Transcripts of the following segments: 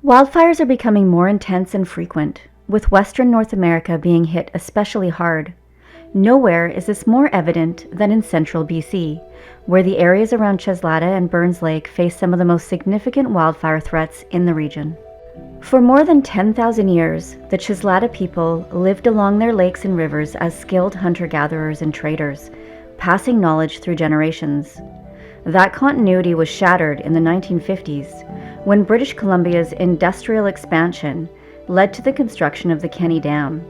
Wildfires are becoming more intense and frequent, with Western North America being hit especially hard. Nowhere is this more evident than in central BC, where the areas around Cheslatta and Burns Lake face some of the most significant wildfire threats in the region. For more than 10,000 years, the Cheslatta people lived along their lakes and rivers as skilled hunter-gatherers and traders, passing knowledge through generations. That continuity was shattered in the 1950s, when British Columbia's industrial expansion led to the construction of the Kenny Dam.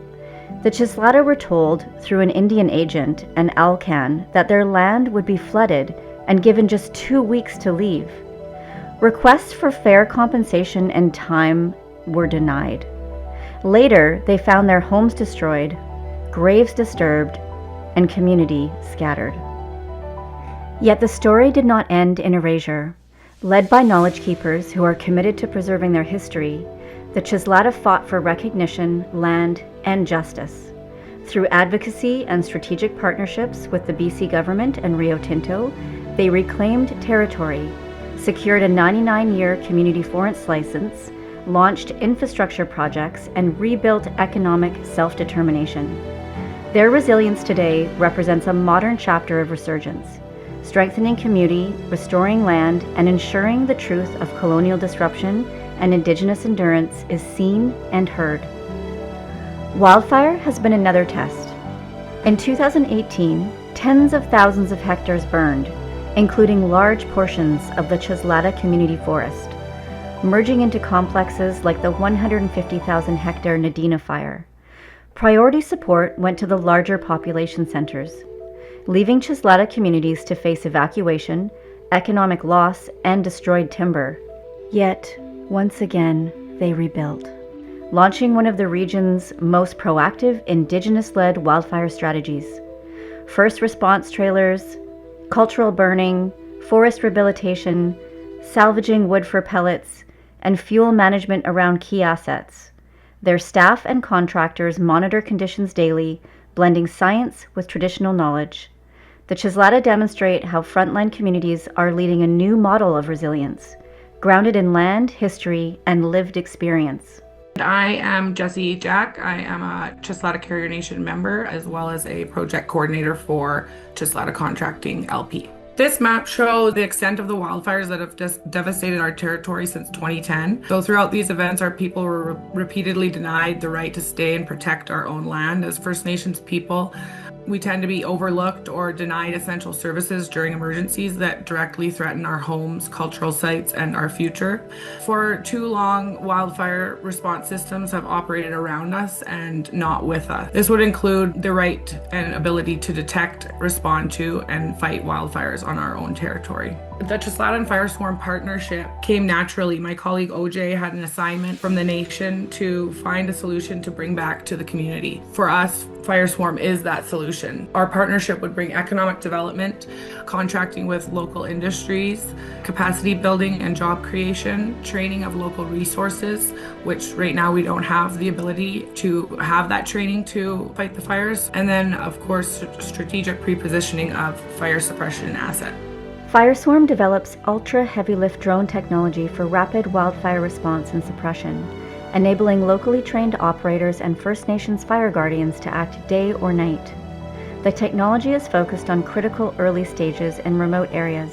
The Cheslatta were told through an Indian agent, an Alcan, that their land would be flooded and given just 2 weeks to leave. Requests for fair compensation and time were denied. Later, they found their homes destroyed, graves disturbed, and community scattered. Yet the story did not end in erasure. Led by knowledge keepers who are committed to preserving their history, the Cheslatta fought for recognition, land, and justice. Through advocacy and strategic partnerships with the BC government and Rio Tinto, they reclaimed territory, secured a 99-year community forest license, launched infrastructure projects, and rebuilt economic self-determination. Their resilience today represents a modern chapter of resurgence, strengthening community, restoring land, and ensuring the truth of colonial disruption and Indigenous endurance is seen and heard. Wildfire has been another test. In 2018, tens of thousands of hectares burned, including large portions of the Cheslatta Community Forest, merging into complexes like the 150,000-hectare Nadina Fire. Priority support went to the larger population centers, leaving Cheslatta communities to face evacuation, economic loss, and destroyed timber. Yet, once again, they rebuilt, launching one of the region's most proactive Indigenous-led wildfire strategies. First response trailers, cultural burning, forest rehabilitation, salvaging wood for pellets, and fuel management around key assets. Their staff and contractors monitor conditions daily, blending science with traditional knowledge. The Cheslatta demonstrate how frontline communities are leading a new model of resilience, grounded in land, history, and lived experience. I am Jessie Jack. I am a Cheslatta Carrier Nation member, as well as a project coordinator for Cheslatta Contracting LP. This map shows the extent of the wildfires that have just devastated our territory since 2010. So throughout these events, our people were repeatedly denied the right to stay and protect our own land. As First Nations people, we tend to be overlooked or denied essential services during emergencies that directly threaten our homes, cultural sites, and our future. For too long, wildfire response systems have operated around us and not with us. This would include the right and ability to detect, respond to, and fight wildfires on our own territory. The Cheslatta and FireSwarm partnership came naturally. My colleague OJ had an assignment from the nation to find a solution to bring back to the community. For us, FireSwarm is that solution. Our partnership would bring economic development, contracting with local industries, capacity building and job creation, training of local resources, which right now we don't have the ability to have that training to fight the fires, and then of course strategic pre-positioning of fire suppression asset. FireSwarm develops ultra-heavy lift drone technology for rapid wildfire response and suppression, enabling locally trained operators and First Nations fire guardians to act day or night. The technology is focused on critical early stages in remote areas,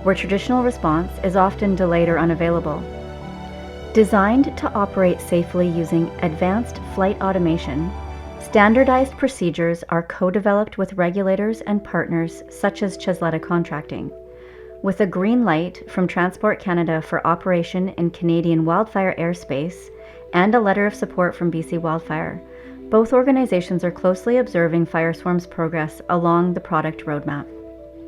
where traditional response is often delayed or unavailable. Designed to operate safely using advanced flight automation, standardized procedures are co-developed with regulators and partners such as Cheslatta Contracting. With a green light from Transport Canada for operation in Canadian wildfire airspace and a letter of support from BC Wildfire, both organizations are closely observing FireSwarm's progress along the product roadmap.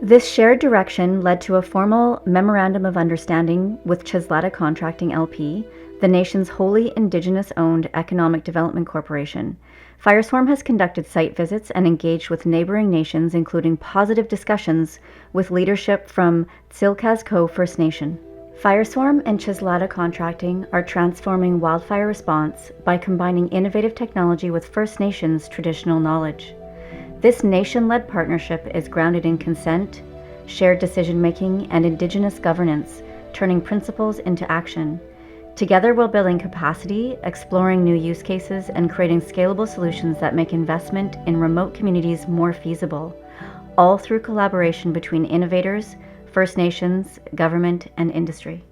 This shared direction led to a formal Memorandum of Understanding with Cheslatta Contracting LP, the nation's wholly Indigenous-owned economic development corporation. FireSwarm has conducted site visits and engaged with neighboring nations, including positive discussions with leadership from Tsilkazko First Nation. FireSwarm and Cheslatta Contracting are transforming wildfire response by combining innovative technology with First Nations traditional knowledge. This nation-led partnership is grounded in consent, shared decision-making, and Indigenous governance, turning principles into action. Together, we're building capacity, exploring new use cases, and creating scalable solutions that make investment in remote communities more feasible, all through collaboration between innovators, First Nations, government, and industry.